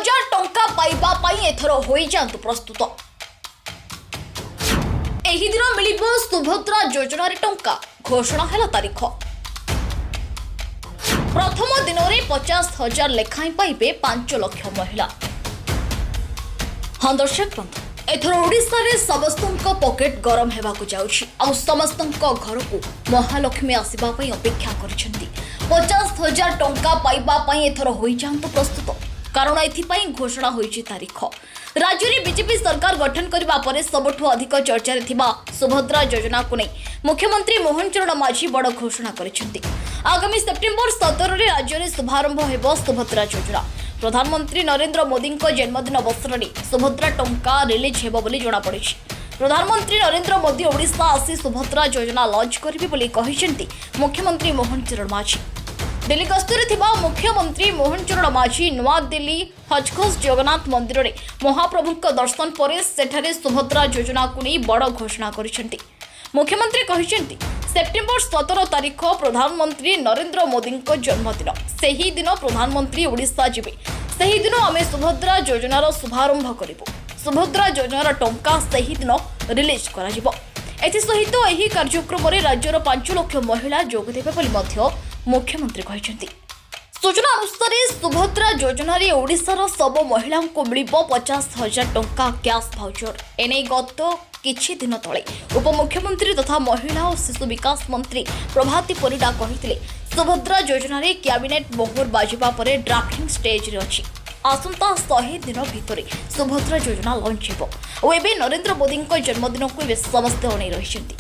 50,000 टंका पाइबा पाई एथर होई जांतु प्रस्तुत। एही दिन मिलिबो सुभद्रा योजना रे टंका घोषणा हेला तारीख। प्रथम दिन में 50,000 लेखाएं पाइबे 5 लाख महिला। हाँ दर्शक बंधु, एथर ओडिशा रे समस्त पॉकेट गरम हेबाकु जाउछि आ समस्त घर को महालक्ष्मी आसीबा पई अपेक्षा करिसेंती। 50,000 टंका पाइबा पई एथर होई जांतु प्रस्तुत, कारण एथिपाई घोषणा होईछि तारीख। राज्य में बीजेपी सरकार गठन करबा परे सबठु अधिक चर्चा रे थिबा सुभद्रा योजना को नहीं मुख्यमंत्री मोहन चरण माझी बड़ घोषणा करिसेंती। आगामी सेप्टेम्बर 17 रे राज्य में शुभारंभ हेबो सुभद्रा योजना। प्रधानमंत्री नरेंद्र मोदी जन्मदिन अवसर में सुभद्रा टंका रिलीज हेबो बोली जणा पड़िछि। प्रधानमंत्री नरेंद्र मोदी ओडिशा आसी सुभद्रा योजना लॉन्च करिबे बोली कहिसेंती मुख्यमंत्री मोहन चरण माझी। दिल्ली गस्तरे थिबा मुख्यमंत्री मोहन चरण माझी नुआ दिल्ली हजखोज जगन्नाथ मंदिर में महाप्रभु दर्शन पर सेठारे सुभद्रा योजना को नहीं बड़ घोषणा करिसेंती। मुख्यमंत्री कहिसेंती सेप्टेम्बर 17 तारीख प्रधानमंत्री नरेंद्र मोदी जन्मदिन। सही दिन प्रधानमंत्री ओडिशा जिबे। सही दिन आमे सुभद्रा योजनार शुभारंभ करिबो। सुभद्रा योजनार टंका सही दिन रिलीज करा जिवो। एथि सहित एही कार्यक्रम रे राज्यर 5 लाख महिला जोग देबे बोली मध्य मुख्यमंत्री कहिसेंती। सूचना अनुसार सुभद्रा योजना रे ओडिशार सब महिला को मिलिबो 50,000 टंका कैश भाउचर। एने गत किछि दिन तले उपमुख्यमंत्री तथा महिला और शिशु विकास मंत्री प्रभाती परिडा कहिथिले सुभद्रा योजना रे कैबिनेट मोहर बाजिबा परे ड्राफ्टिंग स्टेज रे अछि। आसंता 100 दिन भितरे सुभद्रा योजना लॉन्च हेबो। एबे नरेंद्र मोदी जन्मदिन को समस्त अनै रहिसेंती।